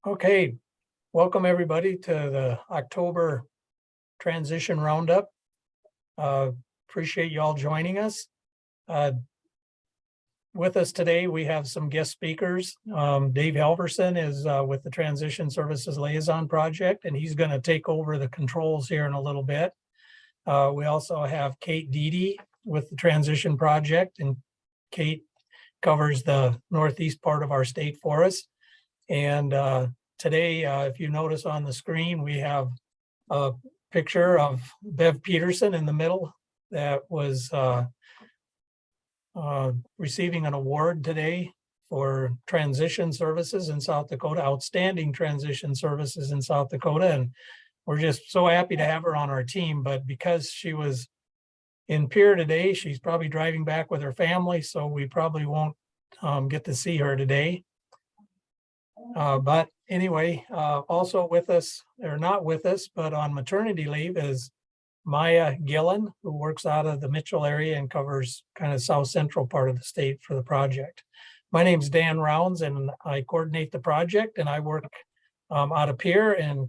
Okay, welcome everybody to the October Transition Roundup. Appreciate you all joining us. With us today, we have some guest speakers. Dave Halverson is with the Transition Services Liaison Project, and he's going to take over the controls here in a little bit. We also have Kate Deedy with the Transition Project, and Kate covers the northeast part of our state for us. And today, if you notice on the screen, we have a picture of Bev Peterson in the middle that was receiving an award today for transition services in South Dakota, outstanding transition services in South Dakota. And we're just so happy to have her on our team. But because she was in Pierre today, she's probably driving back with her family, so we probably won't get to see her today. But anyway, also with us, or not with us, but on maternity leave is Maya Gillen, who works out of the Mitchell area and covers kind of south central part of the state for the project. My name's Dan Rounds, and I coordinate the project, and I work out of Pierre and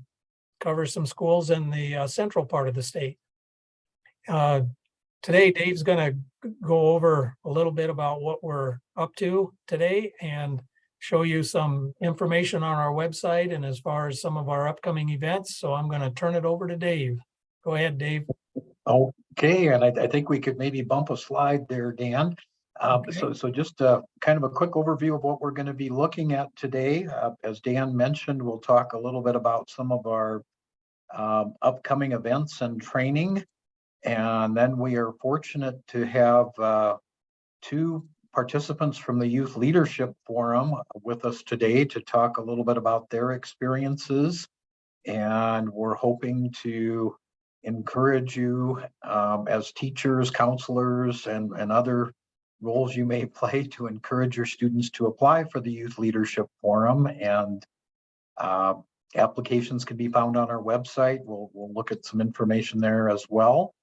cover some schools in the central part of the state. Today, Dave's going to go over a little bit about what we're up to today and show you some information on our website and as far as some of our upcoming events. So I'm going to turn it over to Dave. Go ahead, Dave. Okay, and I think we could maybe bump a slide there, Dan. Okay. So just kind of a quick overview of what we're going to be looking at today. As Dan mentioned, we'll talk a little bit about some of our upcoming events and training. And then we are fortunate to have two participants from the Youth Leadership Forum with us today to talk a little bit about their experiences. And we're hoping to encourage you as teachers, counselors, and other roles you may play to encourage your students to apply for the Youth Leadership Forum. And applications can be found on our website. We'll look at some information there as well.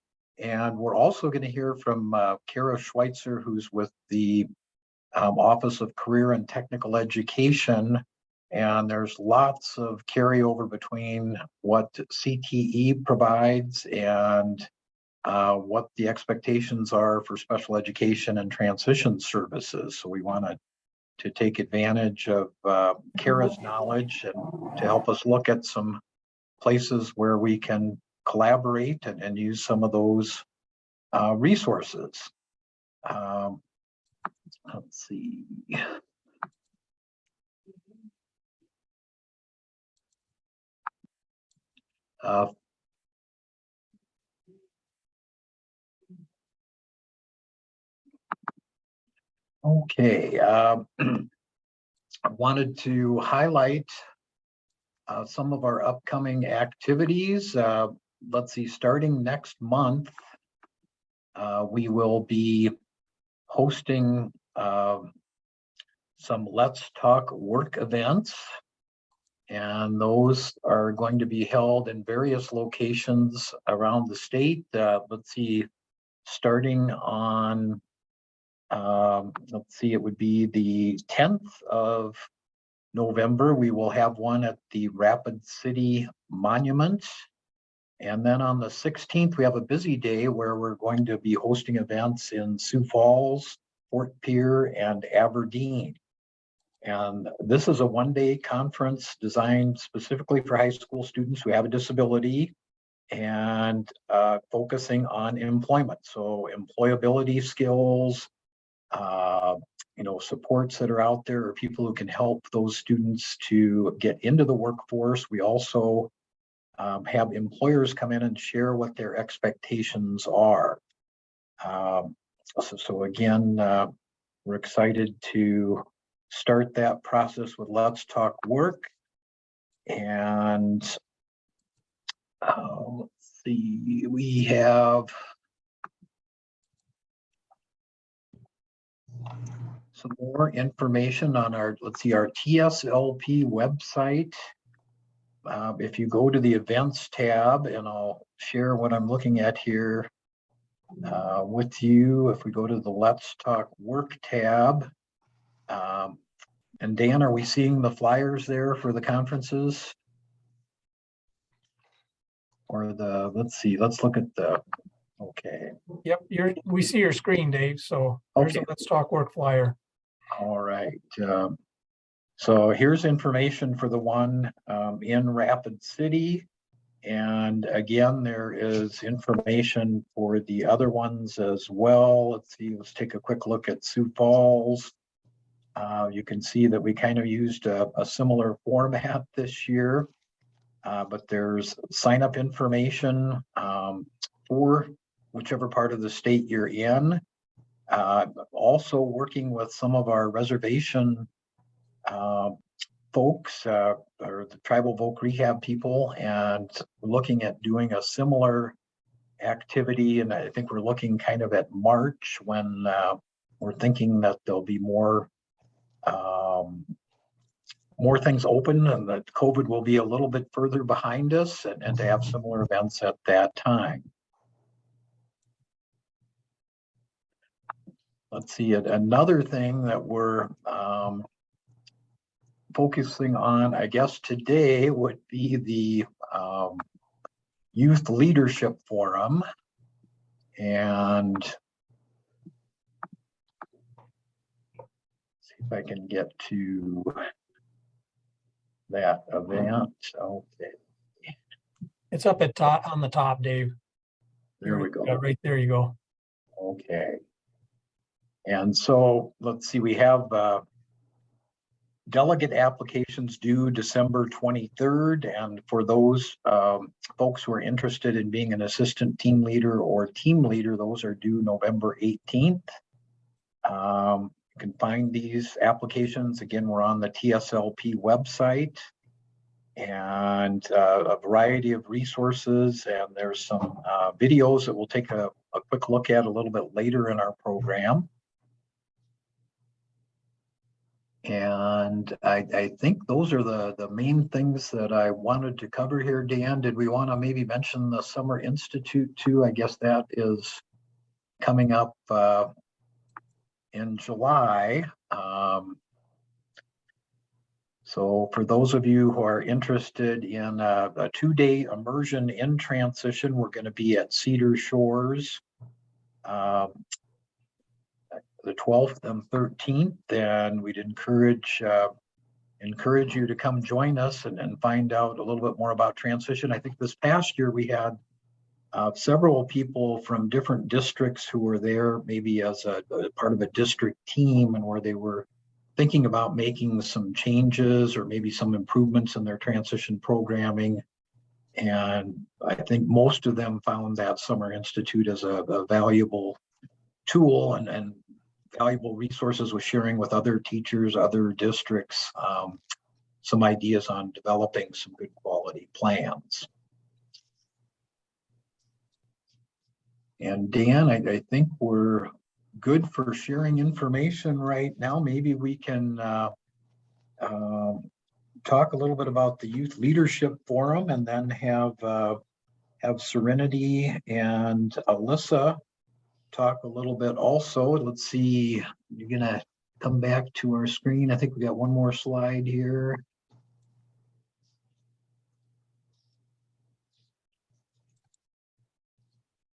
And we're also going to hear from Kara Schweitzer, who's with the Office of Career and Technical Education. And there's lots of carryover between what CTE provides and what the expectations are for special education and transition services. So we want to take advantage of Kara's knowledge and to help us look at some places where we can collaborate and use some of those resources. Let's see. Okay, I wanted to highlight some of our upcoming activities. Let's see, starting next month, we will be hosting some Let's Talk Work events. And those are going to be held in various locations around the state. Let's see, starting on, let's see, it would be the 10th of November. We will have one at the Rapid City Monument. And then on the 16th, we have a busy day where we're going to be hosting events in Sioux Falls, Fort Pierre, and Aberdeen. And this is a one-day conference designed specifically for high school students who have a disability and focusing on employment. So employability skills, supports that are out there, or people who can help those students to get into the workforce. We also have employers come in and share what their expectations are. So again, we're excited to start that process with Let's Talk Work. And let's see, we have some more information on our TSLP website. If you go to the events tab, and I'll share what I'm looking at here with you. If we go to the Let's Talk Work tab, And Dan, are we seeing the flyers there for the conferences? Or let's see, let's look at the, okay. Yep, we see your screen, Dave, so there's a Okay. Let's Talk Work flyer. All right. So here's information for the one in Rapid City. And again, there is information for the other ones as well. Let's see, let's take a quick look at Sioux Falls. You can see that we kind of used a similar format this year, but there's sign up information for whichever part of the state you're in. Also working with some of our reservation folks or the tribal voc rehab people, and looking at doing a similar activity. And I think we're looking kind of at March when we're thinking that there'll be more things open and that COVID will be a little bit further behind us, and to have similar events at that time. Let's see, another thing that we're focusing on, I guess today, would be the Youth Leadership Forum. And see if I can get to that event. Okay. It's up at top on the top, Dave. There we go. Right there you go. Okay. And so let's see, we have delegate applications due December 23rd. And for those folks who are interested in being an assistant team leader or team leader, those are due November 18th. You can find these applications. Again, we're on the TSLP website, and a variety of resources. And there's some videos that we'll take a quick look at a little bit later in our program. And I think those are the main things that I wanted to cover here. Dan, did we want to maybe mention the Summer Institute too? I guess that is coming up in July. So for those of you who are interested in a 2-day immersion in transition, we're going to be at Cedar Shores the 12th and 13th, and we'd encourage you to come join us and find out a little bit more about transition. I think this past year we had several people from different districts who were there, maybe as a part of a district team, and where they were thinking about making some changes or maybe some improvements in their transition programming. And I think most of them found that Summer Institute as a valuable tool and valuable resources with sharing with other teachers, other districts, some ideas on developing some good quality plans. And Dan, I think we're good for sharing information right now. Maybe we can talk a little bit about the Youth Leadership Forum, and then have Serenity and Alyssa talk a little bit also. Let's see, you're gonna come back to our screen. I think we got one more slide here.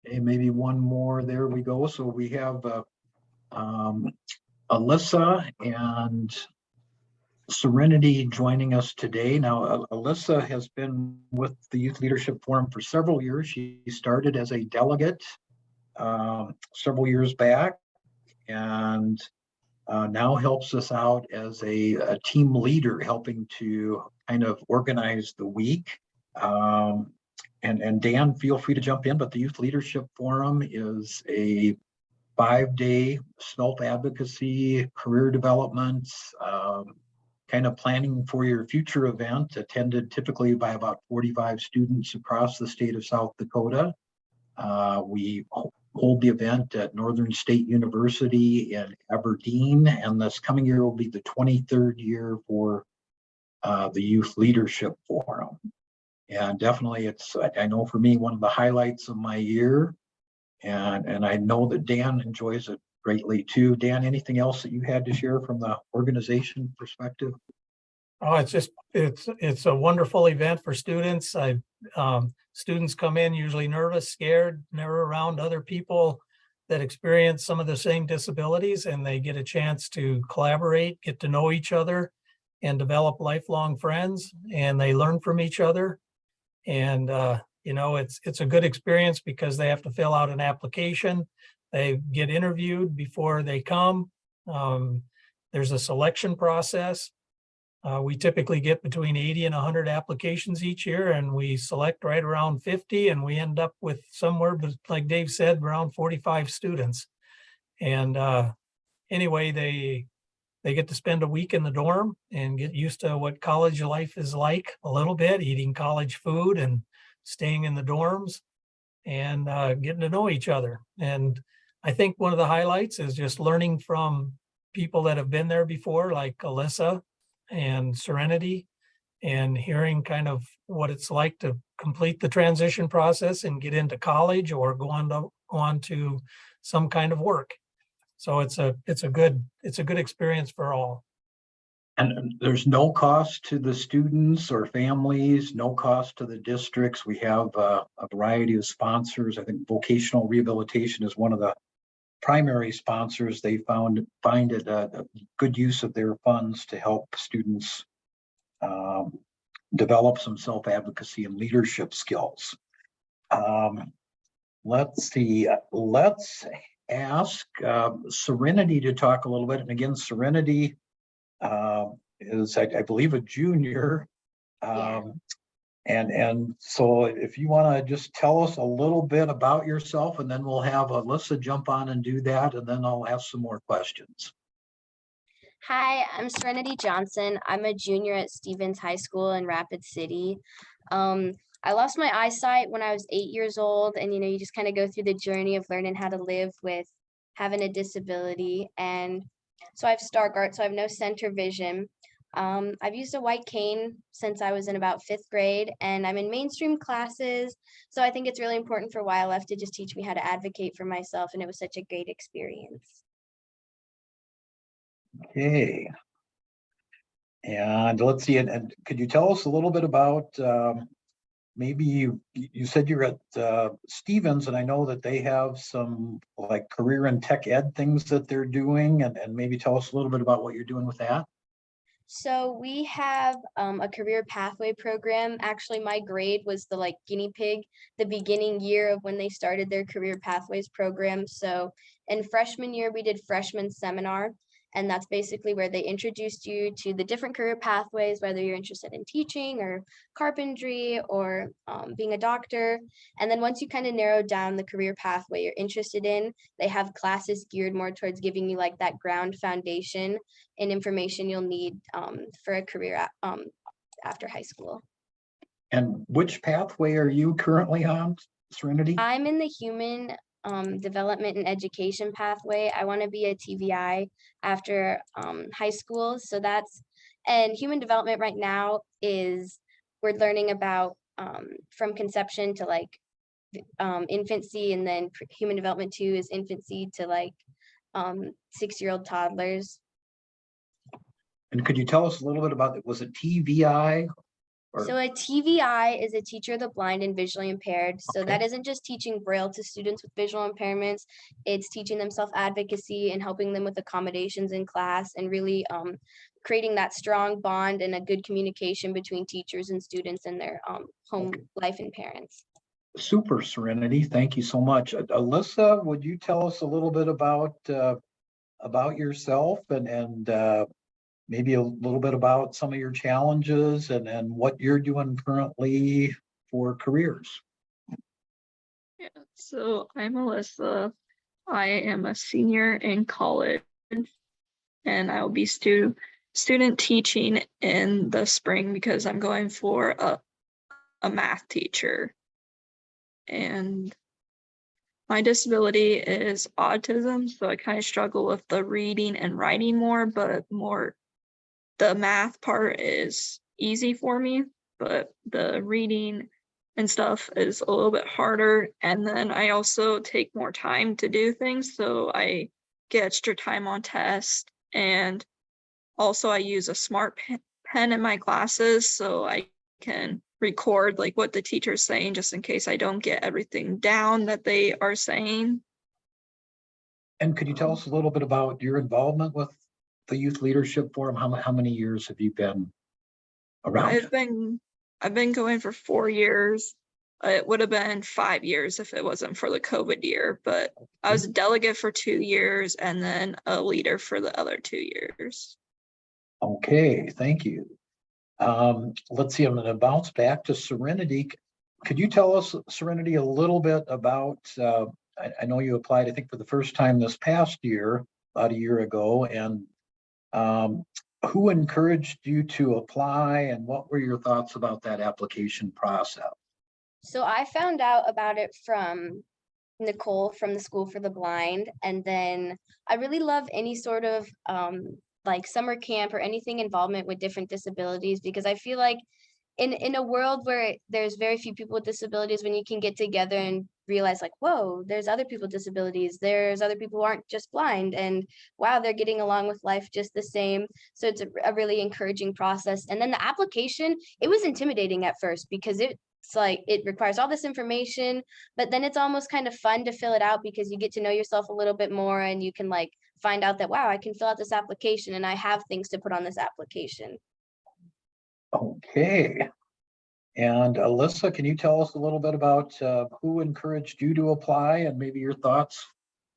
Okay, maybe one more. There we go. So we have Alyssa and Serenity joining us today. Now, Alyssa has been with the Youth Leadership Forum for several years. She started as a delegate several years back, and now helps us out as a team leader, helping to kind of organize the week. And Dan, feel free to jump in, but the Youth Leadership Forum is a 5-day self-advocacy, career development, kind of planning for your future event, attended typically by about 45 students across the state of South Dakota. We hold the event at Northern State University in Aberdeen, and this coming year will be the 23rd year for the Youth Leadership Forum. And definitely it's, I know for me, one of the highlights of my year. And I know that Dan enjoys it greatly too. Dan, anything else that you had to share from the organization perspective? Oh, it's a wonderful event for students. Students come in usually nervous, scared, never around other people that experience some of the same disabilities, and they get a chance to collaborate, get to know each other, and develop lifelong friends, and they learn from each other. And it's a good experience because they have to fill out an application. They get interviewed before they come. There's a selection process. We typically get between 80 and 100 applications each year, and we select right around 50, and we end up with somewhere, but like Dave said, around 45 students. And anyway, they get to spend a week in the dorm and get used to what college life is like a little bit, eating college food and staying in the dorms and getting to know each other. And I think one of the highlights is just learning from people that have been there before, like Alyssa and Serenity, and hearing kind of what it's like to complete the transition process and get into college or go on to some kind of work. So it's a good experience for all. And there's no cost to the students or families, no cost to the districts. We have a variety of sponsors. I think vocational rehabilitation is one of the primary sponsors. They find it a good use of their funds to help students develop some self-advocacy and leadership skills. Let's see. Let's ask Serenity to talk a little bit. And again, Serenity is, I believe, a junior. And so if you want to just tell us a little bit about yourself, and then we'll have Alyssa jump on and do that, and then I'll ask some more questions. Hi, I'm Serenity Johnson. I'm a junior at Stevens High School in Rapid City. I lost my eyesight when I was 8 years old, and you just kind of go through the journey of learning how to live with having a disability. And so I have Stargardt, so I have no center vision. I've used a white cane since I was in about 5th grade, and I'm in mainstream classes. So I think it's really important for YLF to just teach me how to advocate for myself, and it was such a great experience. Okay. And let's see, and could you tell us a little bit about, maybe you said you're at Stevens, and I know that they have some like career and tech ed things that they're doing, and maybe tell us a little bit about what you're doing with that. So we have a career pathway program. Actually, my grade was the guinea pig, the beginning year of when they started their career pathways program. So in freshman year, we did freshman seminar, and that's basically where they introduced you to the different career pathways, whether you're interested in teaching or carpentry or being a doctor. And then once you kind of narrow down the career pathway you're interested in, they have classes geared more towards giving you like that ground foundation and information you'll need for a career after high school. And which pathway are you currently on, Serenity? I'm in the human development and education pathway. I want to be a TVI after high school. So and human development right now is we're learning about from conception to infancy, and then human development 2 is infancy to 6-year-old toddlers. And could you tell us a little bit about it? Was it TVI? So a TVI is a teacher of the blind and visually impaired. So Okay. that isn't just teaching Braille to students with visual impairments. It's teaching them self-advocacy and helping them with accommodations in class, and really creating that strong bond and a good communication between teachers and students and their home life and parents. Super, Serenity. Thank you so much. Alyssa, would you tell us a little bit about yourself and maybe a little bit about some of your challenges and what you're doing currently for careers? Yeah, so I'm Alyssa. I am a senior in college, and I will be student teaching in the spring because I'm going for a math teacher. And my disability is autism, so I kind of struggle with the reading and writing more, but the math part is easy for me, but the reading and stuff is a little bit harder. And then I also take more time to do things, so I get extra time on test. And also I use a smart pen in my classes so I can record like what the teacher's saying just in case I don't get everything down that they are saying. And could you tell us a little bit about your involvement with the Youth Leadership Forum? How many years have you been around? I've been going for 4 years. It would have been 5 years if it wasn't for the COVID year, but I was a delegate for 2 years and then a leader for the other 2 years. Okay, thank you. Let's see, I'm going to bounce back to Serenity. Could you tell us, Serenity, a little bit about, I know you applied, I think, for the first time this past year, about a year ago, and who encouraged you to apply and what were your thoughts about that application process? So I found out about it from Nicole from the School for the Blind. And then I really love any sort of like summer camp or anything involvement with different disabilities, because I feel like in a world where there's very few people with disabilities, when you can get together and realize like, whoa, there's other people with disabilities, there's other people who aren't just blind, and wow, they're getting along with life just the same. So it's a really encouraging process. And then the application, it was intimidating at first because it's like it requires all this information, but then it's almost kind of fun to fill it out because you get to know yourself a little bit more and you can like find out that, wow, I can fill out this application and I have things to put on this application. Okay. And Alyssa, can you tell us a little bit about who encouraged you to apply and maybe your thoughts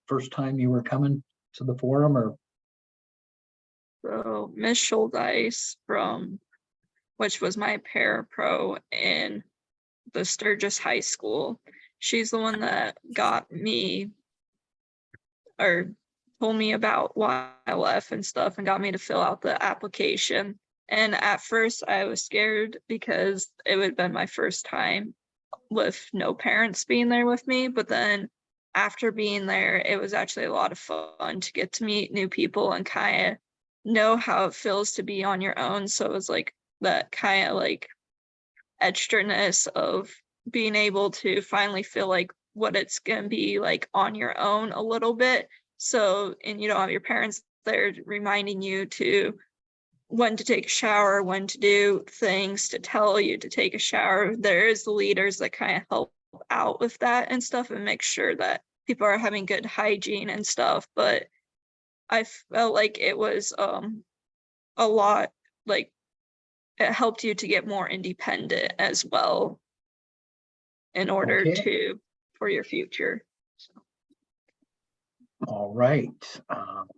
first time you were coming to the forum? Or So Miss Schuldeis which was my parapro in the Sturgis High School. She's the one that got me or told me about YLF and stuff and got me to fill out the application. And at first I was scared because it would have been my first time with no parents being there with me. But then after being there, it was actually a lot of fun to get to meet new people and kind of know how it feels to be on your own. So it was like that kind of like extraness of being able to finally feel like what it's going to be like on your own a little bit. So, and you don't have your parents there reminding you to when to take a shower, when to do things, to tell you to take a shower. There is the leaders that kind of help out with that and stuff and make sure that people are having good hygiene and stuff. But I felt like it was a lot, like it helped you to get more independent as well in order okay. for your future. All right.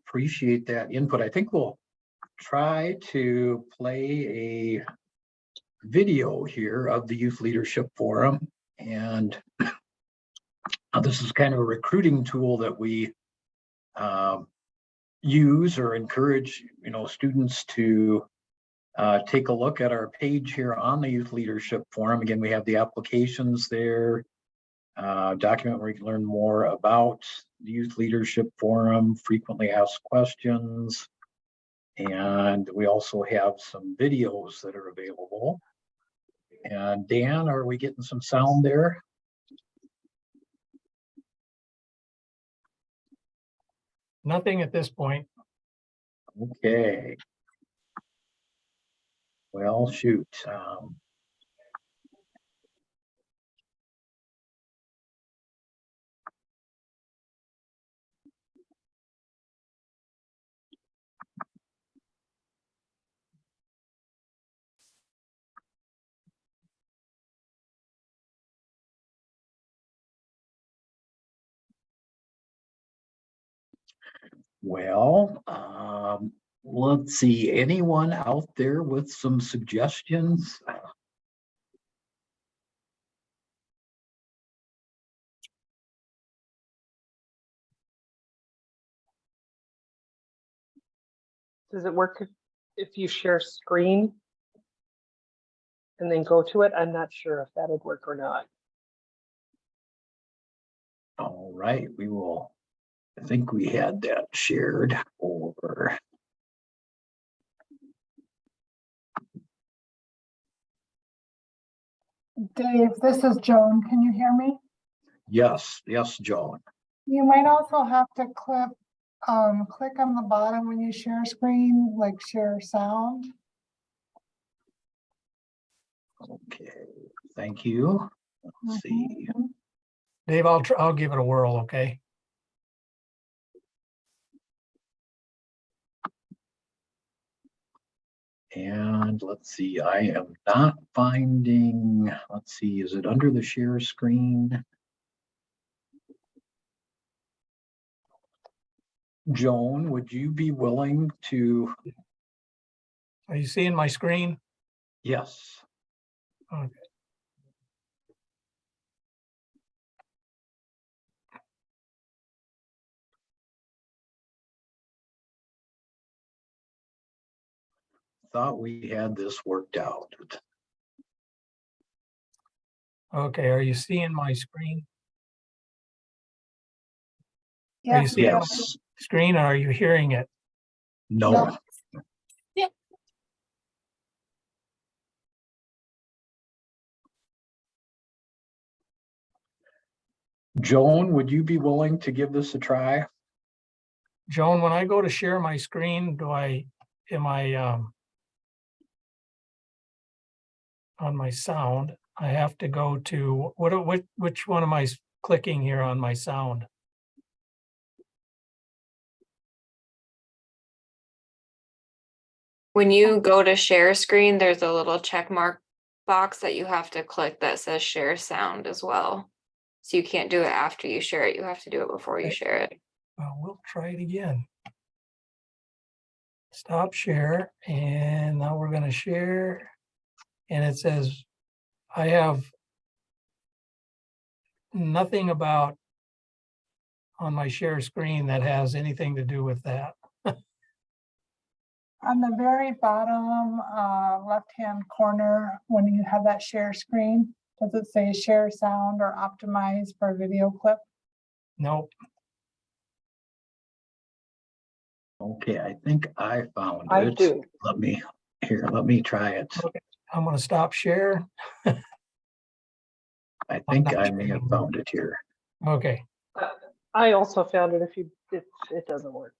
Appreciate that input. I think we'll try to play a video here of the Youth Leadership Forum. And this is kind of a recruiting tool that we use or encourage, students to take a look at our page here on the Youth Leadership Forum. Again, we have the applications there, document where you can learn more about the Youth Leadership Forum, frequently asked questions, and we also have some videos that are available. And Dan, are we getting some sound there? Nothing at this point. Okay. Well, shoot. Well, let's see, anyone out there with some suggestions? Does it work if you share screen and then go to it? I'm not sure if that would work or not. All right, we will. I think we had that shared over. Dave, this is Joan. Can you hear me? Yes, Joan. You might also have to Click on the bottom when you share screen, like share sound. Okay, thank you. Let's see. Dave, I'll give it a whirl, okay? And let's see, I am not finding, let's see, is it under the share screen? Joan, would you be willing to, Are you seeing my screen? yes, Okay. thought we had this worked out. Okay, are you seeing my screen? Are you Yes, seeing my Yes, screen or are you hearing it? no, Joan, would you be willing to give this a try? Joan, when I go to share my screen, am I on my sound? I have to go to, which one am I clicking here on my sound? When you go to share screen, there's a little check mark box that you have to click that says share sound as well. So you can't do it after you share it. You have to do it before you Okay. share it. Well, we'll try it again. Stop share, and now we're gonna share. And it says, I have nothing about on my share screen that has anything to do with that. on the very bottom left-hand corner, when you have that share screen, does it say share sound or optimize for video clip? Nope. Okay, I think I found I it. do. Let me try it. I'm gonna stop share. I think I may have found it here. Okay, I also found it if it doesn't work.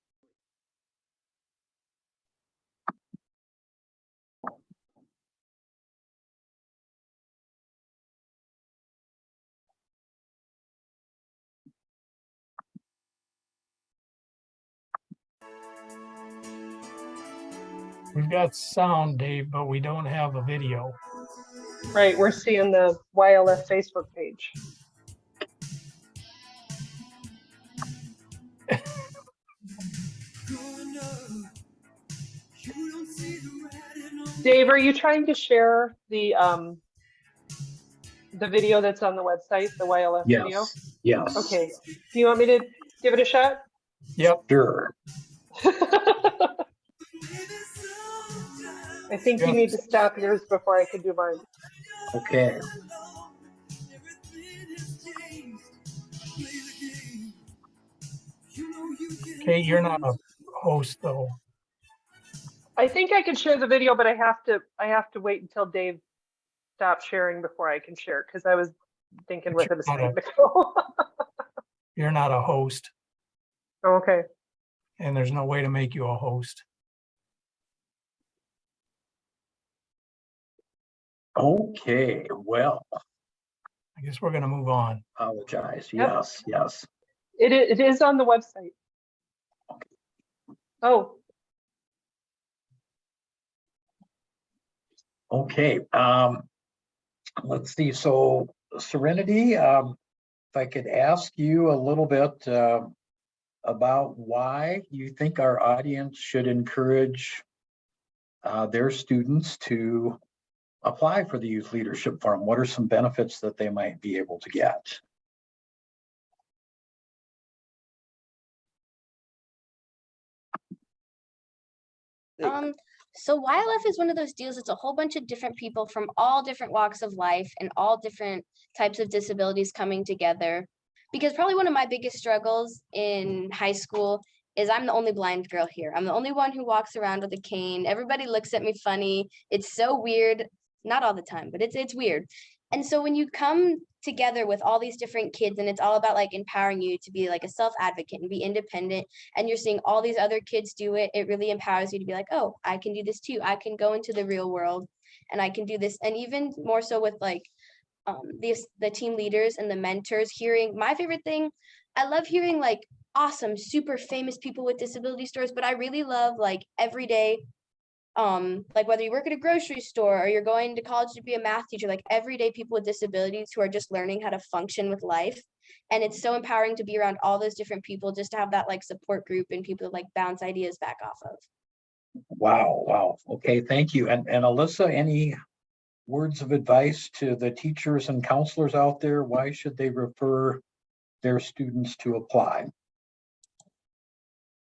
we've got sound, Dave, but we don't have a video. Right, we're seeing the YLF Facebook page. Dave, are you trying to share the video that's on the website, the YLF video? Yes, yes. Okay. Do you want me to give it a shot? Yep. Sure. I think you need to stop yours before I can do mine. Okay. Kate, you're not a host though. I think I can share the video, but I have to wait until Dave stops sharing before I can share, because I was thinking with it a second ago. You're not a host, Okay. and there's no way to make you a host. Okay, well, I guess we're gonna move on. apologize. Yep. Yes, yes. It is on the website. Oh, Okay. Let's see. So Serenity, if I could ask you a little bit about why you think our audience should encourage their students to apply for the Youth Leadership Forum. What are some benefits that they might be able to get? So YLF is one of those deals. It's a whole bunch of different people from all different walks of life and all different types of disabilities coming together. Because probably one of my biggest struggles in high school is I'm the only blind girl here. I'm the only one who walks around with a cane. Everybody looks at me funny. It's so weird. Not all the time, but it's weird. And so when you come together with all these different kids and it's all about like empowering you to be like a self-advocate and be independent, and you're seeing all these other kids do it, it really empowers you to be like, oh, I can do this too. I can go into the real world and I can do this. And even more so with like the team leaders and the mentors, hearing my favorite thing, I love hearing like awesome, super famous people with disability stories, but I really love like everyday, like whether you work at a grocery store or you're going to college to be a math teacher, like everyday people with disabilities who are just learning how to function with life. And it's so empowering to be around all those different people, just to have that like support group and people to like bounce ideas back off of. Wow, wow. Okay, thank you. And Alyssa, any words of advice to the teachers and counselors out there? Why should they refer their students to apply?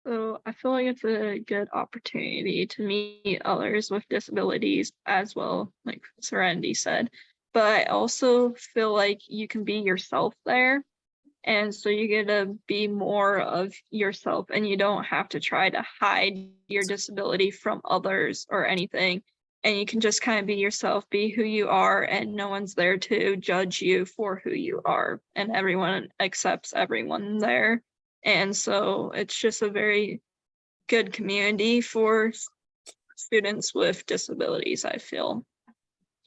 So I feel like it's a good opportunity to meet others with disabilities as well, like Serenity said. But I also feel like you can be yourself there. And so you get to be more of yourself and you don't have to try to hide your disability from others or anything. And you can just kind of be yourself, be who you are, and no one's there to judge you for who you are. And everyone accepts everyone there. And so it's just a very good community for students with disabilities, I feel.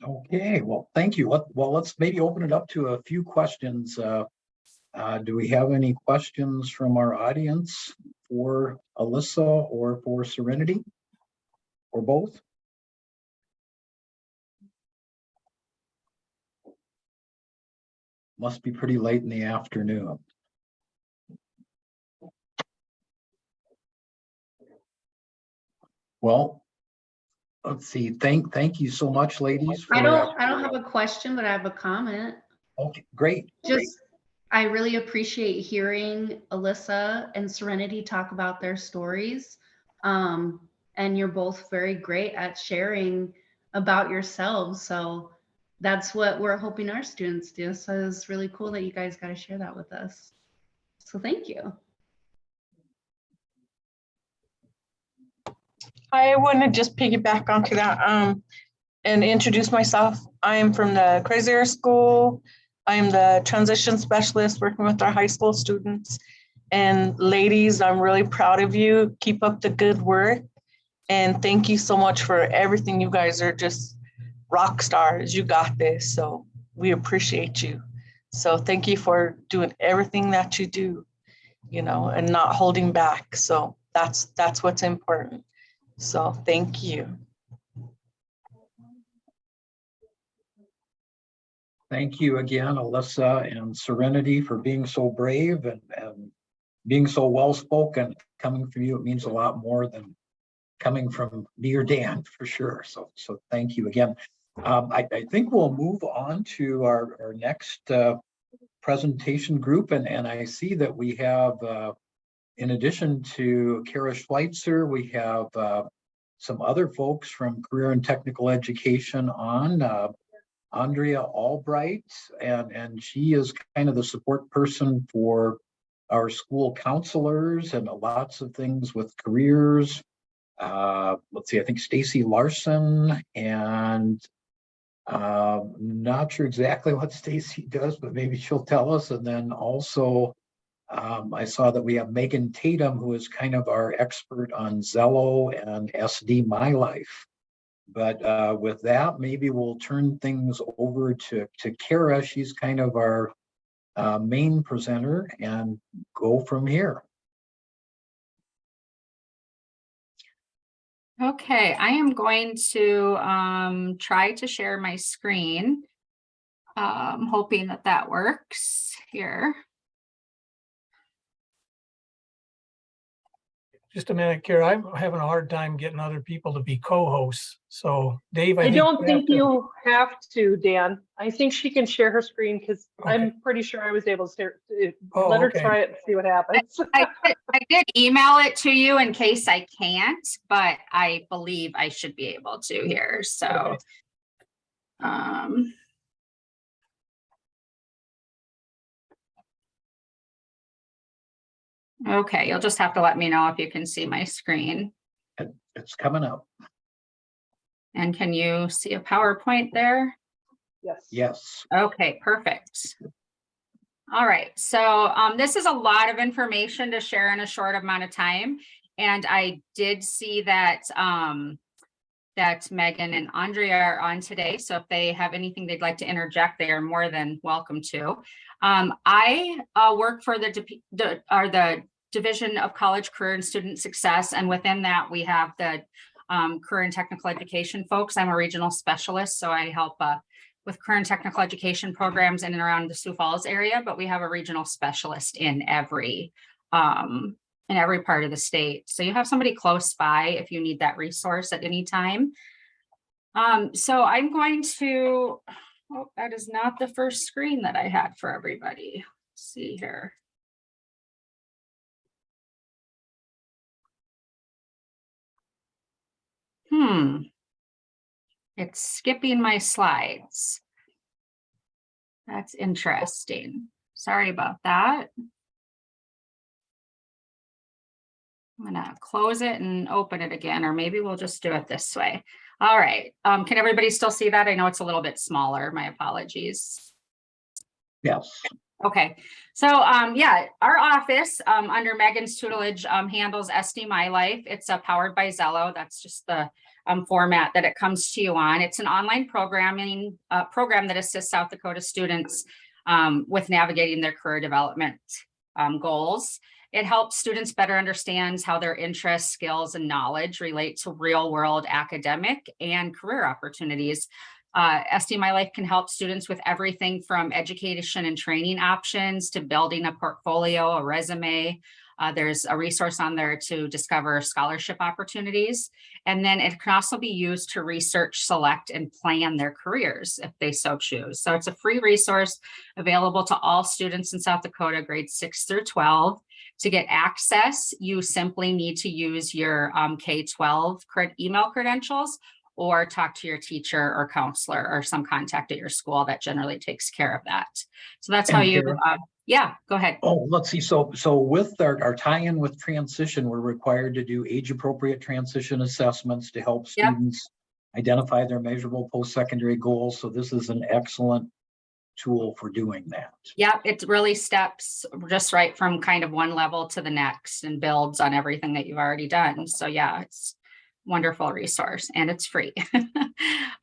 Okay, well, thank you. Let's maybe open it up to a few questions. Do we have any questions from our audience for Alyssa or for Serenity, or both? Must be pretty late in the afternoon. Well, let's see. Thank you so much, ladies. I don't have a question, but I have a comment. Okay, great. I really appreciate hearing Alyssa and Serenity talk about their stories. And you're both very great at sharing about yourselves. So that's what we're hoping our students do. So it's really cool that you guys got to share that with us. So thank you. I want to just piggyback onto that and introduce myself. I am from the Crazier School. I am the transition specialist working with our high school students. And ladies, I'm really proud of you. Keep up the good work. And thank you so much for everything. You guys are just rock stars. You got this. So we appreciate you. So thank you for doing everything that you do, you know, and not holding back. So that's what's important. So thank you. Thank you again, Alyssa and Serenity, for being so brave and being so well-spoken. Coming from you, it means a lot more than coming from me or Dan, for sure. So thank you again. I think we'll move on to our next presentation group. And I see that we have, in addition to Kara Schweitzer, we have some other folks from Career and Technical Education on, Andrea Albright, and she is kind of the support person for our school counselors and lots of things with careers. Let's see, I think Stacy Larson, and not sure exactly what Stacy does, but maybe she'll tell us. And then also, I saw that we have Megan Tatum, who is kind of our expert on Zello and SD My Life. But with that, maybe we'll turn things over to Kara. She's kind of our main presenter, and go from here. Okay, I am going to try to share my screen. Hoping that works here. Just a minute, Kara. I'm having a hard time getting other people to be co-hosts. So Dave, I don't you think have to- you have to, Dan. I think she can share her screen because Okay. I'm pretty sure I was able to share. Oh, Let her okay. try it and see what happens. I did email it to you in case I can't, but I believe I should be able to here. So, okay, you'll just have to let me know if you can see my screen. It's coming up. And can you see a PowerPoint there? Yes. Yes. Okay, perfect. All right, so this is a lot of information to share in a short amount of time. And I did see that that Megan and Andrea are on today. So if they have anything they'd like to interject, they are more than welcome to. I work for the Division of College Career and Student Success. And within that, we have the career and technical education folks. I'm a regional specialist, so I help with career and technical education programs in and around the Sioux Falls area, but we have a regional specialist in every part of the state. So you have somebody close by if you need that resource at any time. So I'm going to, oh, that is not the first screen that I had for everybody. Let's see here. It's skipping my slides. That's interesting. Sorry about that. I'm gonna close it and open it again, or maybe we'll just do it this way. All right, can everybody still see that? I know it's a little bit smaller, my apologies. Yes. Okay, so yeah, our office under Megan's tutelage handles SD My Life. It's powered by Zello. That's just the format that it comes to you on. It's an online program that assists South Dakota students with navigating their career development goals. It helps students better understand how their interests, skills, and knowledge relate to real-world academic and career opportunities. SD My Life can help students with everything from education and training options to building a portfolio, a resume. There's a resource on there to discover scholarship opportunities. And then it can also be used to research, select, and plan their careers if they so choose. So it's a free resource available to all students in South Dakota, grades 6 through 12. To get access, you simply need to use your K-12 email credentials or talk to your teacher or counselor or some contact at your school that generally takes care of that. So that's how you, yeah, go ahead. Oh, let's see. So with our tie-in with transition, we're required to do age-appropriate transition assessments to help students identify their measurable post-secondary goals. So this is an excellent tool for doing that. Yeah, it really steps just right from kind of one level to the next and builds on everything that you've already done. So yeah, it's a wonderful resource and it's free.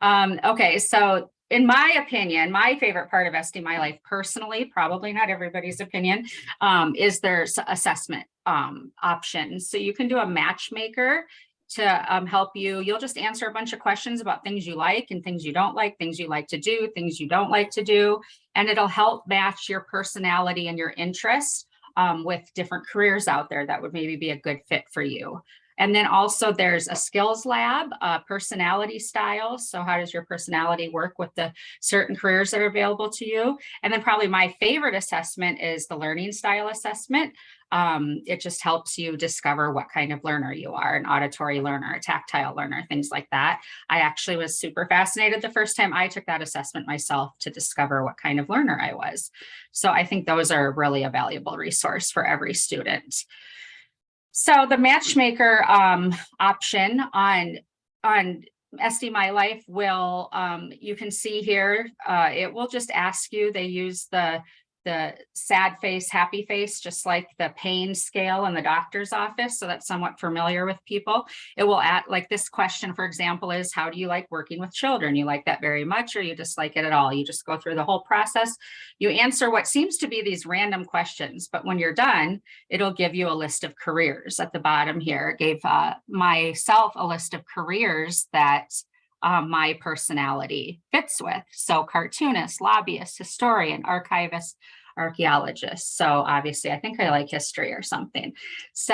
Okay, so in my opinion, my favorite part of SD My Life personally, probably not everybody's opinion, is their assessment options. So you can do a matchmaker to help you. You'll just answer a bunch of questions about things you like and things you don't like, things you like to do, things you don't like to do, and it'll help match your personality and your interests with different careers out there that would maybe be a good fit for you. And then also there's a skills lab, personality style. So how does your personality work with the certain careers that are available to you? And then probably my favorite assessment is the learning style assessment. It just helps you discover what kind of learner you are, an auditory learner, a tactile learner, things like that. I actually was super fascinated the first time I took that assessment myself to discover what kind of learner I was. So I think those are really a valuable resource for every student. So the matchmaker option on SD My Life will, you can see here, it will just ask you, they use the sad face, happy face, just like the pain scale in the doctor's office. So that's somewhat familiar with people. It will add, like this question, for example, is how do you like working with children? You like that very much or you dislike it at all? You just go through the whole process. You answer what seems to be these random questions, but when you're done, it'll give you a list of careers at the bottom here. It gave myself a list of careers that my personality fits with. So cartoonist, lobbyist, historian, archivist, archaeologist. So obviously I think I like history or something. So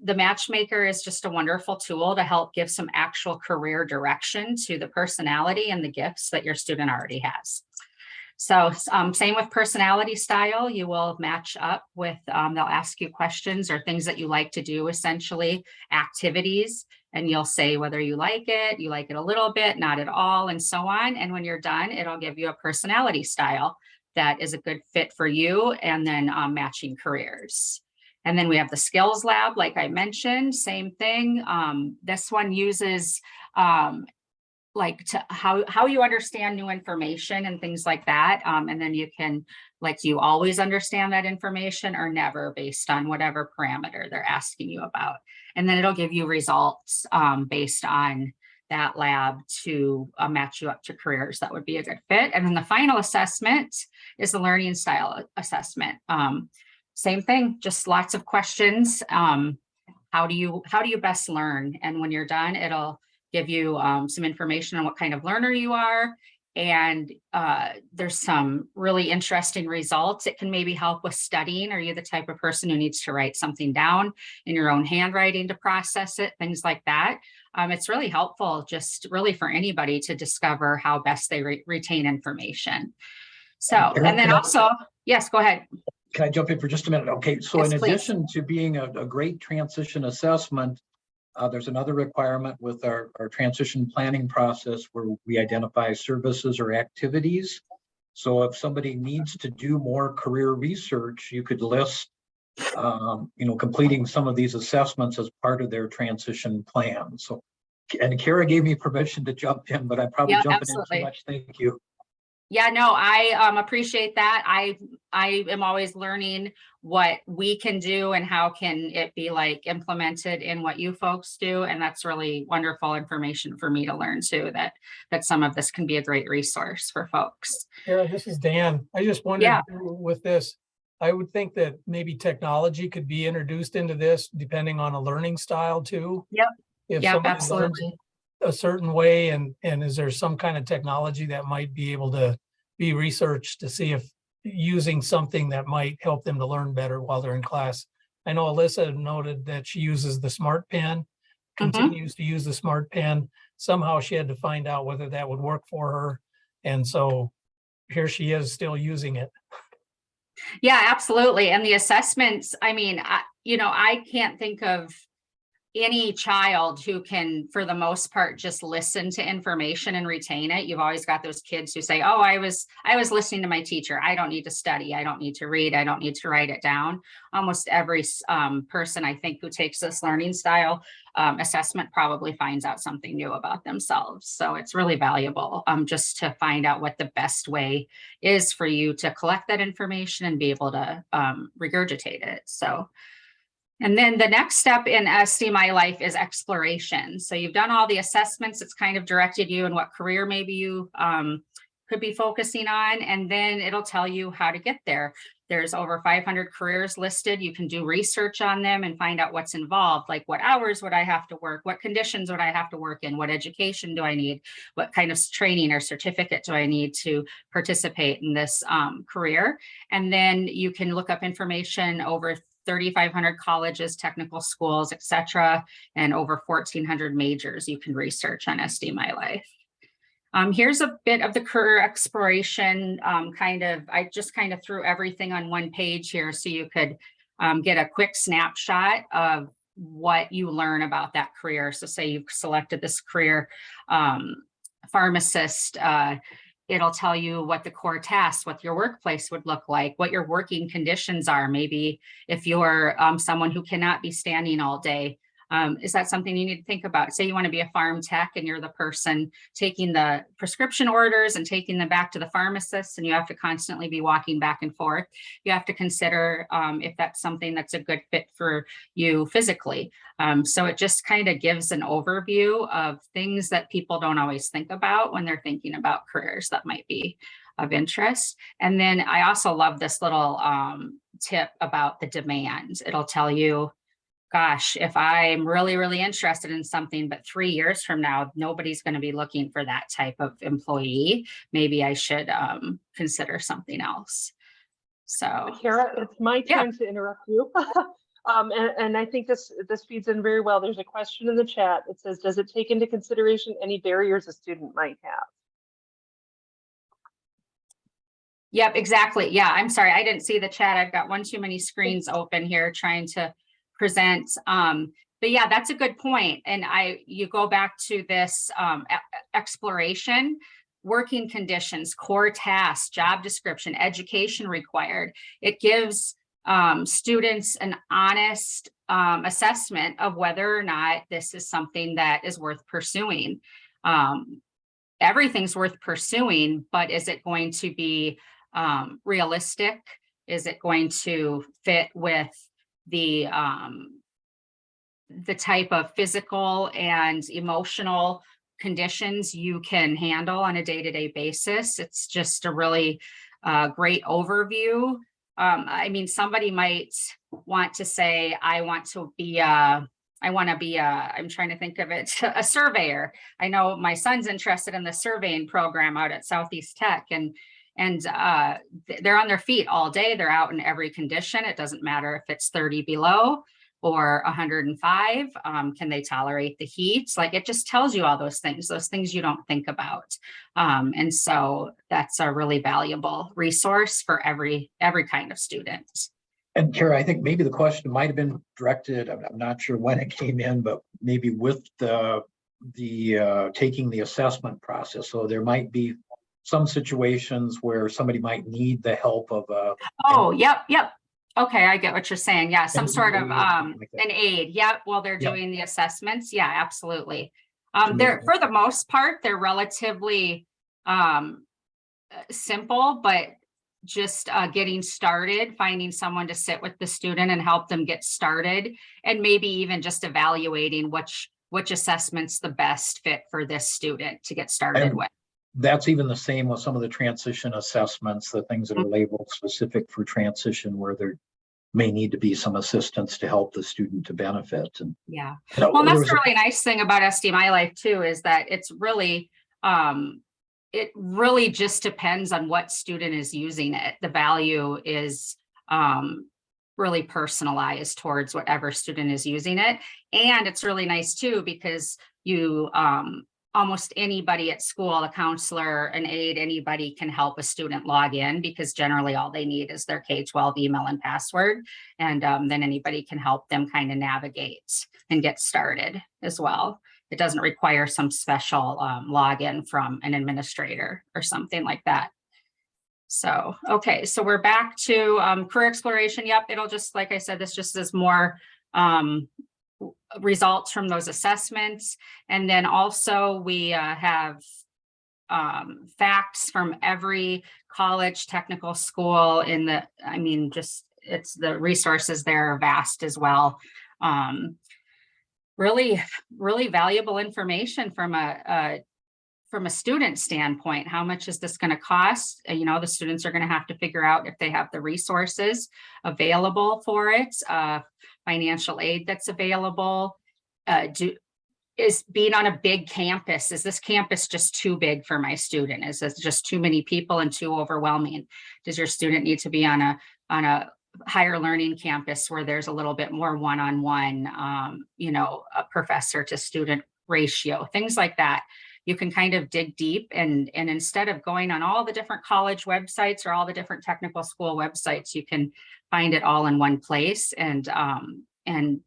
the matchmaker is just a wonderful tool to help give some actual career direction to the personality and the gifts that your student already has. So same with personality style, you will match up with, they'll ask you questions or things that you like to do, essentially activities, and you'll say whether you like it a little bit, not at all, and so on. And when you're done, it'll give you a personality style that is a good fit for you, and then matching careers. And then we have the skills lab, like I mentioned, same thing. This one uses like to how you understand new information and things like that. And then you can, like, do you always understand that information or never, based on whatever parameter they're asking you about. And then it'll give you results based on that lab to match you up to careers that would be a good fit. And then the final assessment is the learning style assessment. Same thing, just lots of questions. How do you best learn? And when you're done, it'll give you some information on what kind of learner you are. And there's some really interesting results. It can maybe help with studying. Are you the type of person who needs to write something down in your own handwriting to process it? Things like that. It's really helpful, just really for anybody to discover how best they retain information. So, and then also, yes, go ahead. Can I jump in for just a minute? Okay, so Yes, in please. addition to being a great transition assessment, there's another requirement with our transition planning process where we identify services or activities. So if somebody needs to do more career research, you could list, completing some of these assessments as part of their transition plan. So, and Kara gave me permission to jump in, but I'm probably jumping in too much. Thank you. Yeah, no, I appreciate that. I am always learning what we can do and how can it be like implemented in what you folks do. And that's really wonderful information for me to learn too, that some of this can be a great resource for folks. Kara, this is Dan. I just wondered with this, I would think that maybe technology could be introduced into this depending on a learning style too. Yep. If Yep, somebody absolutely. learns a certain way, and is there some kind of technology that might be able to be researched to see if using something that might help them to learn better while they're in class? I know Alyssa noted that she uses the smart pen, continues to use the smart pen. Somehow she had to find out whether that would work for her. And so here she is still using it. Yeah, absolutely. And the assessments, I mean, I can't think of any child who can, for the most part, just listen to information and retain it. You've always got those kids who say, oh, I was listening to my teacher. I don't need to study. I don't need to read. I don't need to write it down. Almost every person, I think, who takes this learning style assessment probably finds out something new about themselves. So it's really valuable just to find out what the best way is for you to collect that information and be able to regurgitate it. So. And then the next step in SD My Life is exploration. So you've done all the assessments. It's kind of directed you in what career maybe you could be focusing on. And then it'll tell you how to get there. There's over 500 careers listed. You can do research on them and find out what's involved, like what hours would I have to work? What conditions would I have to work in? What education do I need? What kind of training or certificate do I need to participate in this career? And then you can look up information over 3,500 colleges, technical schools, etc., and over 1,400 majors you can research on SD My Life. Here's a bit of the career exploration. I just kind of threw everything on one page here so you could get a quick snapshot of what you learn about that career. So say you've selected this career, pharmacist, it'll tell you what the core tasks, what your workplace would look like, what your working conditions are. Maybe if you're someone who cannot be standing all day, is that something you need to think about? Say you want to be a farm tech and you're the person taking the prescription orders and taking them back to the pharmacist, and you have to constantly be walking back and forth. You have to consider if that's something that's a good fit for you physically. So it just kind of gives an overview of things that people don't always think about when they're thinking about careers that might be of interest. And then I also love this little tip about the demand. It'll tell you, gosh, if I'm really, really interested in something, but 3 years from now, nobody's going to be looking for that type of employee, maybe I should consider something else. So Kara, it's my turn to interrupt you. And I think this feeds in very well. There's a question in the chat. It says, does it take into consideration any barriers a student might have? Yep, exactly. Yeah, I'm sorry. I didn't see the chat. I've got one too many screens open here trying to present. But yeah, that's a good point. And you go back to this exploration, working conditions, core tasks, job description, education required. It gives students an honest assessment of whether or not this is something that is worth pursuing. everything's worth pursuing, but is it going to be realistic? Is it going to fit with the type of physical and emotional conditions you can handle on a day-to-day basis? It's just a really great overview. I mean, somebody might want to say, I want to be I'm trying to think of it, a surveyor. I know my son's interested in the surveying program out at Southeast Tech, and they're on their feet all day. They're out in every condition. It doesn't matter if it's 30 below or 105. Can they tolerate the heat? Like, it just tells you all those things you don't think about. And so that's a really valuable resource for every kind of student. And Kara, I think maybe the question might have been directed, I'm not sure when it came in, but maybe with the taking the assessment process. So there might be some situations where somebody might need the help of Oh, yep. Okay, I get what you're saying. Yeah, some an sort of aid or something like that. an aid. Yep, while they're Yep. doing the assessments. Yeah, absolutely. To They're, make- for the most part, they're relatively simple, but just getting started, finding someone to sit with the student and help them get started, and maybe even just evaluating which assessment's the best fit for this student to get started And with. That's even the same with some of the transition assessments, the things that are labeled specific for transition, where there may need to be some assistance to help the student to benefit. And Yeah. you know, Well, there that's was the a- really nice thing about SD My Life too, is that it's really, it really just depends on what student is using it. The value is really personalized towards whatever student is using it. And it's really nice too, because you, almost anybody at school, a counselor, an aide, anybody can help a student log in, because generally all they need is their K-12 email and password. And then anybody can help them kind of navigate and get started as well. It doesn't require some special login from an administrator or something like that. So, okay, so we're back to career exploration. Yep, it'll just, like I said, this just is more results from those assessments. And then also we have facts from every college, technical school in the, I mean, just, it's the resources there are vast as well. Really, really valuable information from a student standpoint. How much is this going to cost? You know, the students are going to have to figure out if they have the resources available for it, financial aid that's available. Is being on a big campus, is this campus just too big for my student? Is this just too many people and too overwhelming? Does your student need to be on a higher learning campus where there's a little bit more one-on-one, you know, a professor to student ratio, things like that? You can kind of dig deep, and instead of going on all the different college websites or all the different technical school websites, you can find it all in one place and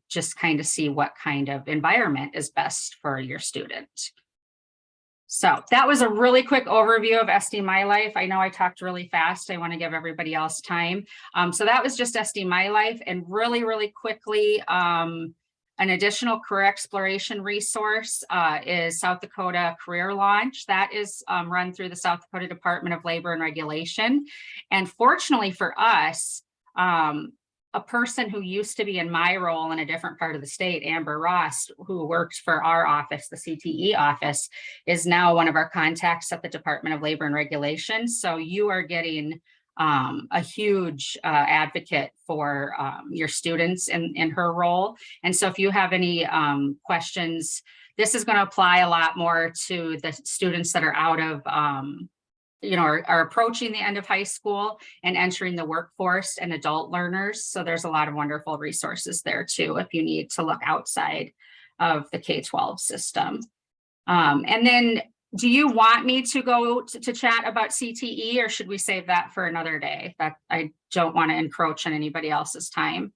just kind of see what kind of environment is best for your student. So that was a really quick overview of SD My Life. I know I talked really fast. I want to give everybody else time. So that was just SD My Life, and really, really quickly, an additional career exploration resource is South Dakota Career Launch. That is run through the South Dakota Department of Labor and Regulation. And fortunately for us, a person who used to be in my role in a different part of the state, Amber Ross, who worked for our office, the CTE office, is now one of our contacts at the Department of Labor and Regulation. So you are getting a huge advocate for your students in her role. And so if you have any questions, this is going to apply a lot more to the students that are out of, you know, are approaching the end of high school and entering the workforce, and adult learners. So there's a lot of wonderful resources there too, if you need to look outside of the K-12 system. And then, do you want me to go to chat about CTE, or should we save that for another day? That I don't want to encroach on anybody else's time.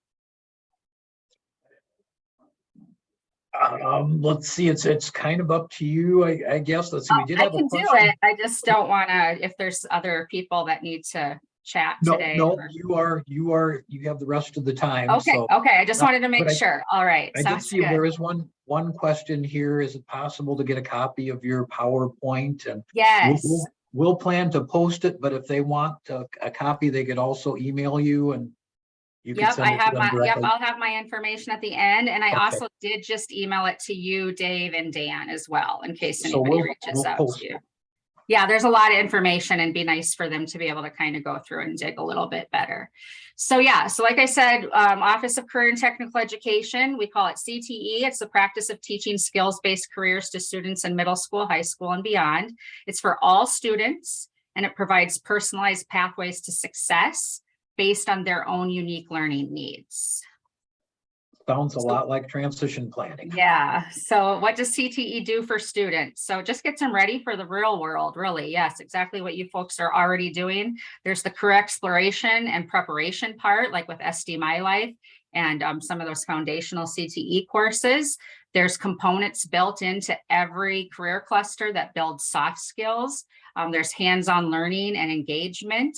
Let's see, it's kind of up to you, I guess. Let's see, we did I have a can do question. it. I just don't want to, if there's other people that need to chat No, today? no, or- you have the rest of the time. Okay, So okay, I just wanted to make but sure. All right, I did sounds see there good. is one question here. Is it possible to get a copy of your PowerPoint? And Yes. we'll plan to post it, but if they want a copy, they could also email you and you could Yep, send I it to have them my, yep, directly. I'll have my information at the end, and I Okay. also did just email it to you, Dave and Dan as well, in case So anybody we'll reaches out post to you. it. Yeah, there's a lot of information and be nice for them to be able to kind of go through and dig a little bit better. So yeah, so like I said, Office of Career and Technical Education, we call it CTE. It's the practice of teaching skills-based careers to students in middle school, high school, and beyond. It's for all students, and it provides personalized pathways to success based on their own unique learning needs. Sounds a lot like transition planning. Yeah. So what does CTE do for students? So it just gets them ready for the real world, really. Yes, exactly what you folks are already doing. There's the career exploration and preparation part, like with SD My Life and some of those foundational CTE courses. There's components built into every career cluster that builds soft skills. There's hands-on learning and engagement.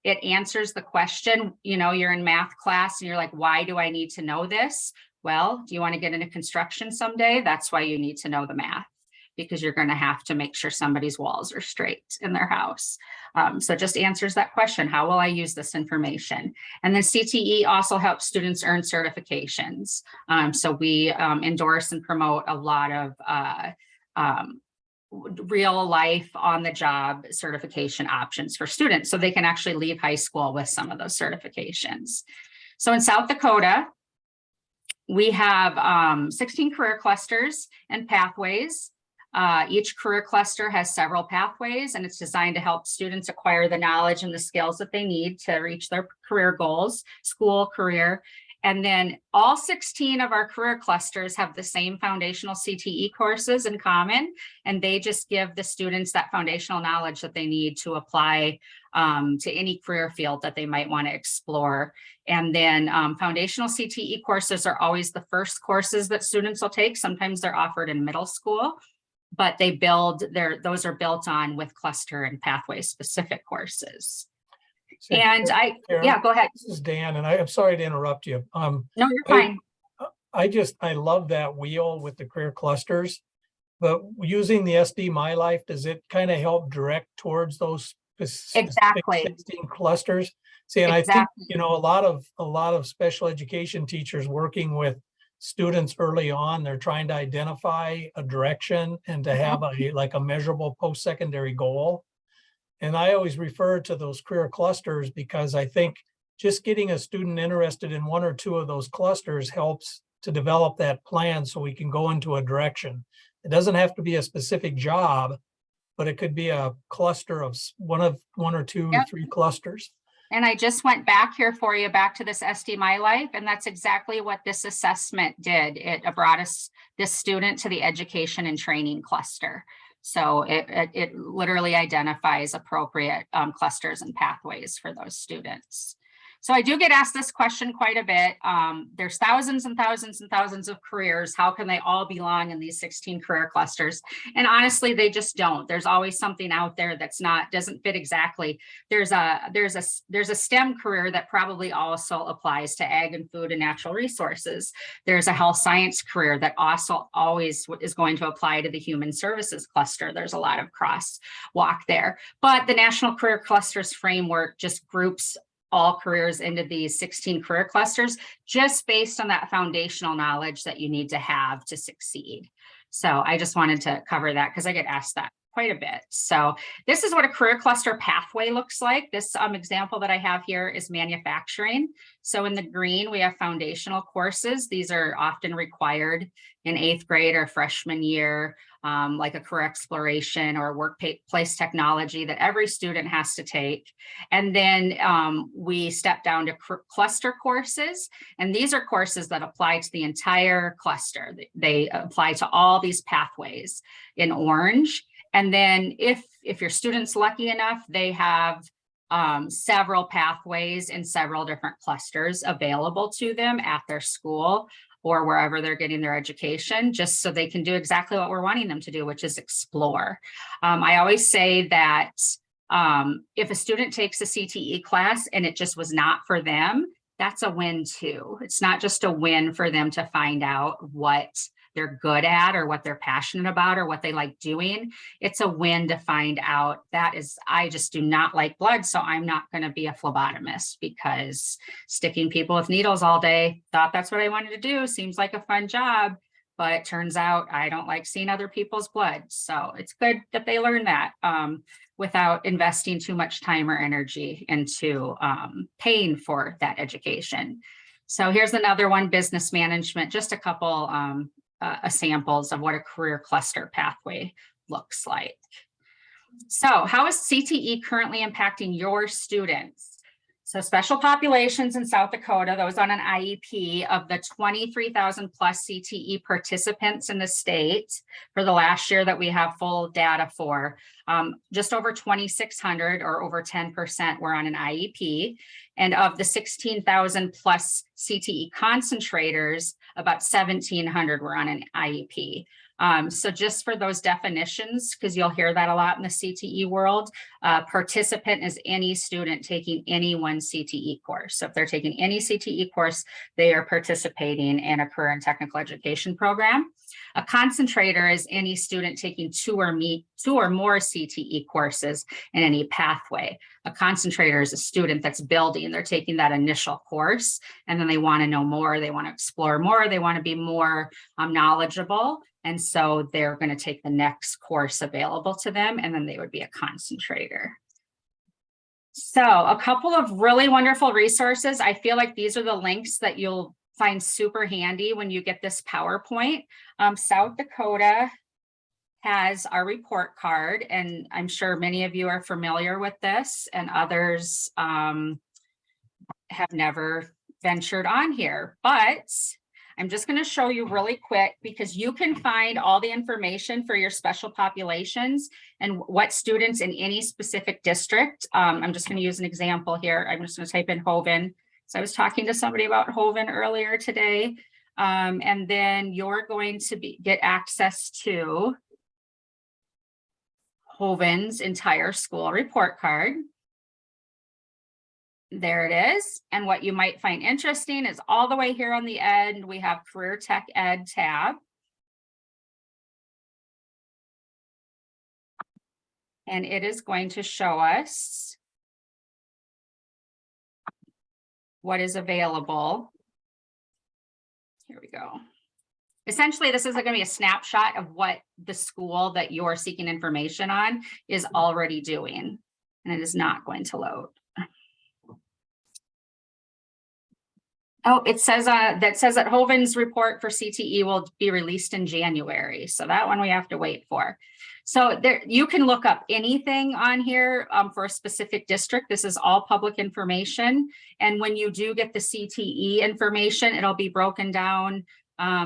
It answers the question, you know, you're in math class and you're like, why do I need to know this? Well, do you want to get into construction someday? That's why you need to know the math, because you're going to have to make sure somebody's walls are straight in their house. So it just answers that question. How will I use this information? And then CTE also helps students earn certifications. So we endorse and promote a lot of real life on the job certification options for students so they can actually leave high school with some of those certifications. So in South Dakota, we have 16 career clusters and pathways. Each career cluster has several pathways, and it's designed to help students acquire the knowledge and the skills that they need to reach their career goals, school, career. And then all 16 of our career clusters have the same foundational CTE courses in common, and they just give the students that foundational knowledge that they need to apply to any career field that they might want to explore. And then foundational CTE courses are always the first courses that students will take. Sometimes they're offered in middle school, but those are built on with cluster and pathway specific courses. So, And Karen, yeah, go ahead. This is Dan, and I'm sorry to interrupt you. No, you're fine. I love that wheel with the career clusters, but using the SD My Life, does it kind of help direct towards those specific Exactly. 16 clusters? See, and Exactly. I think, you know, a lot of special education teachers working with students early on, they're trying to identify a direction and to have a measurable post-secondary goal. And I always refer to those career clusters because I think just getting a student interested in one or two of those clusters helps to develop that plan so we can go into a direction. It doesn't have to be a specific job, but it could be a cluster of one or two or three clusters. And I just went back here for you, back to this SD My Life, and that's exactly what this assessment did. It brought us this student to the education and training cluster. So it literally identifies appropriate clusters and pathways for those students. So I do get asked this question quite a bit. There's thousands and thousands and thousands of careers. How can they all belong in these 16 career clusters? And honestly, they just don't. There's always something out there doesn't fit exactly. There's a STEM career that probably also applies to ag and food and natural resources. There's a health science career that also always is going to apply to the human services cluster. There's a lot of crosswalk there. But the National Career Clusters framework just groups all careers into these 16 career clusters, just based on that foundational knowledge that you need to have to succeed. So I just wanted to cover that because I get asked that quite a bit. So this is what a career cluster pathway looks like. This example that I have here is manufacturing. So in the green, we have foundational courses. These are often required in 8th grade or freshman year, like a career exploration or workplace technology that every student has to take. And then we step down to cluster courses. And these are courses that apply to the entire cluster. They apply to all these pathways in orange. And then if your student's lucky enough, they have several pathways in several different clusters available to them at their school or wherever they're getting their education, just so they can do exactly what we're wanting them to do, which is explore. I always say that If a student takes a CTE class and it just was not for them, that's a win too. It's not just a win for them to find out what they're good at or what they're passionate about or what they like doing. It's a win to find out that is, I just do not like blood, so I'm not going to be a phlebotomist, because sticking people with needles all day, thought that's what I wanted to do, seems like a fun job, but it turns out I don't like seeing other people's blood. So it's good that they learn that without investing too much time or energy into paying for that education. So here's another one, business management, just a couple samples of what a career cluster pathway looks like. So how is CTE currently impacting your students? So special populations in South Dakota, those on an IEP, of the 23,000 plus CTE participants in the state for the last year that we have full data for, just over 2,600 or over 10% were on an IEP. And of the 16,000 plus CTE concentrators, about 1,700 were on an IEP. So just for those definitions, because you'll hear that a lot in the CTE world, participant is any student taking any one CTE course. So if they're taking any CTE course, they are participating in a career and technical education program. A concentrator is any student taking two or more CTE courses in any pathway. A concentrator is a student that's building, they're taking that initial course, and then they want to know more, they want to explore more, they want to be more knowledgeable. And so they're going to take the next course available to them, and then they would be a concentrator. So a couple of really wonderful resources. I feel like these are the links that you'll find super handy when you get this PowerPoint. South Dakota has our report card, and I'm sure many of you are familiar with this, and others have never ventured on here, but I'm just going to show you really quick, because you can find all the information for your special populations and what students in any specific district. I'm just going to use an example here. I'm just going to type in Hoven. So I was talking to somebody about Hoven earlier today. And then you're going to get access to Hoven's entire school report card. There it is. And what you might find interesting is all the way here on the end, we have Career Tech Ed tab. And it is going to show us what is available. Here we go. Essentially, this is going to be a snapshot of what the school that you're seeking information on is already doing. And it is not going to load. Oh, it says that Hoven's report for CTE will be released in January. So that one we have to wait for. So there, you can look up anything on here for a specific district. This is all public information. And when you do get the CTE information, it'll be broken down,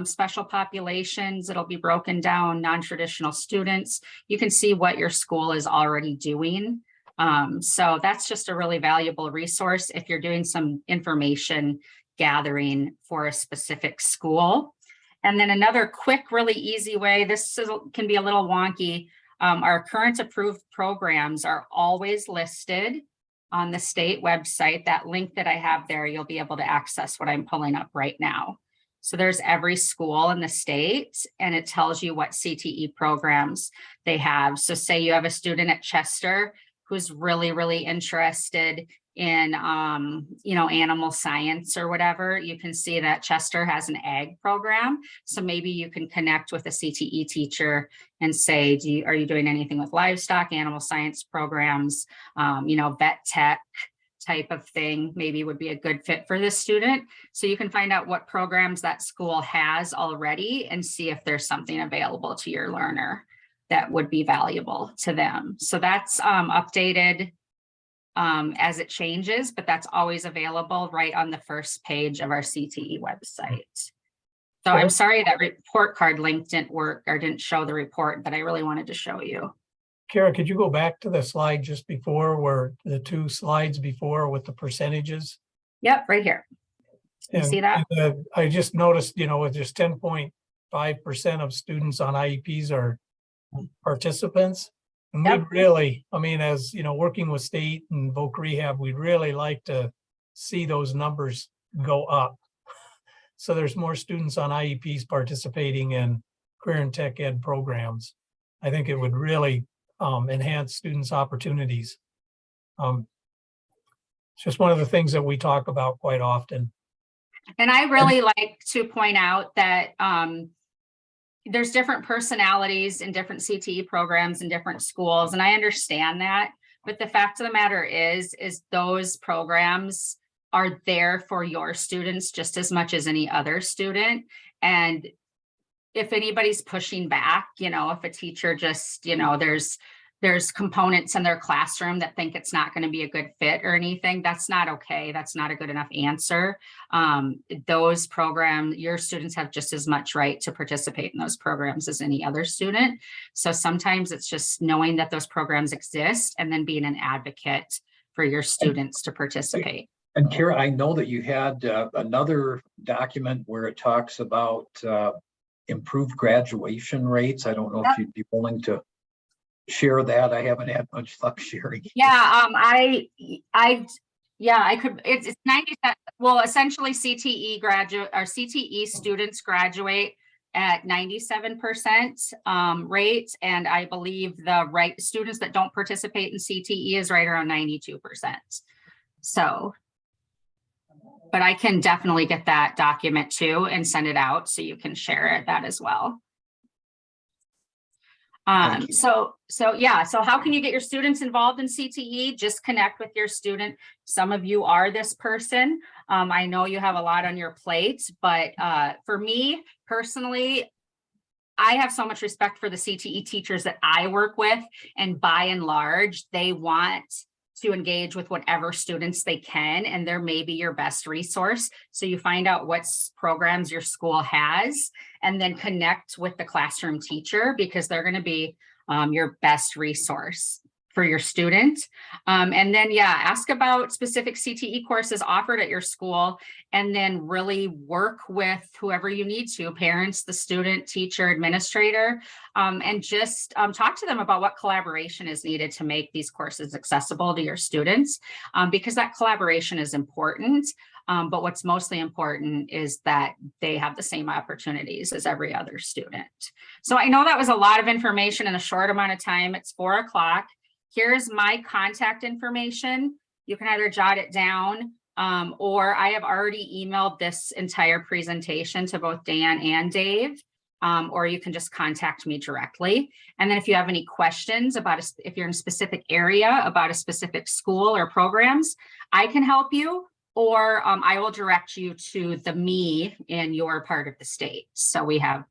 special populations, it'll be broken down, non-traditional students. You can see what your school is already doing. So that's just a really valuable resource if you're doing some information gathering for a specific school. And then another quick, really easy way, can be a little wonky. Our current approved programs are always listed on the state website. That link that I have there, you'll be able to access what I'm pulling up right now. So there's every school in the state, and it tells you what CTE programs they have. So say you have a student at Chester who's really, really interested in, animal science or whatever, you can see that Chester has an ag program. So maybe you can connect with a CTE teacher and say, are you doing anything with livestock, animal science programs, vet tech type of thing, maybe would be a good fit for this student. So you can find out what programs that school has already and see if there's something available to your learner that would be valuable to them. So that's updated as it changes, but that's always available right on the first page of our CTE website. So I'm sorry that report card link didn't work or didn't show the report that I really wanted to show you. Kara, could you go back to the slide just before, where the two slides before with the percentages? Yep, right here. You see that? I just noticed, with just 10.5% of students on IEPs are participants. And Yep. we'd really, I mean, as you know, working with state and voc rehab, we'd really like to see those numbers go up. So there's more students on IEPs participating in career and tech ed programs. I think it would really enhance students' opportunities. It's just one of the things that we talk about quite often. And I really like to point out that there's different personalities in different CTE programs in different schools, and I understand that. But the fact of the matter is those programs are there for your students just as much as any other student. And if anybody's pushing back, you know, if a teacher just, you know, there's components in their classroom that think it's not going to be a good fit or anything, that's not okay. That's not a good enough answer. Those programs, your students have just as much right to participate in those programs as any other student. So sometimes it's just knowing that those programs exist and then being an advocate for your students to participate. And Kara, I know that you had another document where it talks about improved graduation rates. I don't know if you'd be willing to share that. I haven't had much luck sharing. Yeah, I could, it's 90, well, essentially CTE graduate or CTE students graduate at 97% rate. And I believe the students that don't participate in CTE is right around 92%. So, but I can definitely get that document too and send it out so you can share that as well. So how can you get your students involved in CTE? Just connect with your student. Some of you are this person. I know you have a lot on your plate, but for me personally, I have so much respect for the CTE teachers that I work with, and by and large, they want to engage with whatever students they can, and they're maybe your best resource. So you find out what programs your school has, and then connect with the classroom teacher, because they're going to be your best resource for your student. And then, ask about specific CTE courses offered at your school, and then really work with whoever you need to, parents, the student, teacher, administrator, and just talk to them about what collaboration is needed to make these courses accessible to your students, because that collaboration is important. But what's mostly important is that they have the same opportunities as every other student. So I know that was a lot of information in a short amount of time. It's 4 o'clock. Here's my contact information. You can either jot it down, or I have already emailed this entire presentation to both Dan and Dave, or you can just contact me directly. And then if you have any questions about, if you're in a specific area about a specific school or programs, I can help you, or I will direct you to the me in your part of the state. So we have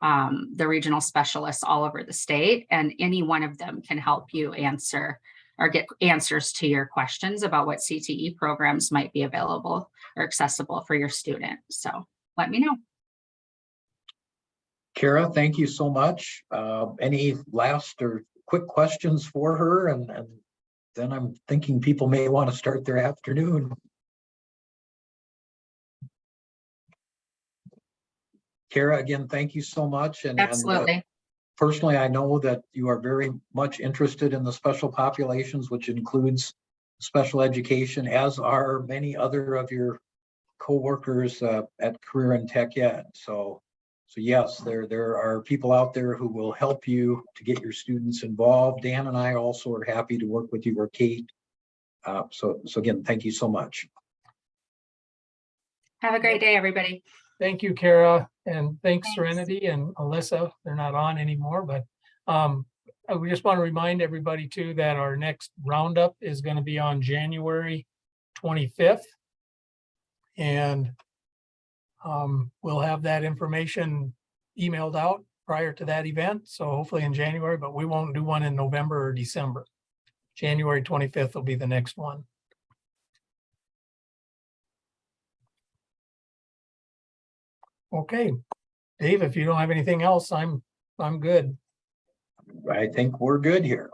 the regional specialists all over the state, and any one of them can help you answer or get answers to your questions about what CTE programs might be available or accessible for your student. So let me know. Kara, thank you so much. Any last or quick questions for her? And then I'm thinking people may want to start their afternoon. Kara, again, thank you so much. And Absolutely. Personally, I know that you are very much interested in the special populations, which includes special education, as are many other of your co-workers at Career and Tech Ed. So yes, there are people out there who will help you to get your students involved. Dan and I also are happy to work with you, or Kate. So again, thank you so much. Have a great day, everybody. Thank you, Kara, and thanks, Serenity and Alyssa. They're not on anymore, but we just want to remind everybody too that our next roundup is going to be on January 25th. And we'll have that information emailed out prior to that event. So hopefully in January, but we won't do one in November or December. January 25th will be the next one. Okay, Dave, if you don't have anything else, I'm good. I think we're good here.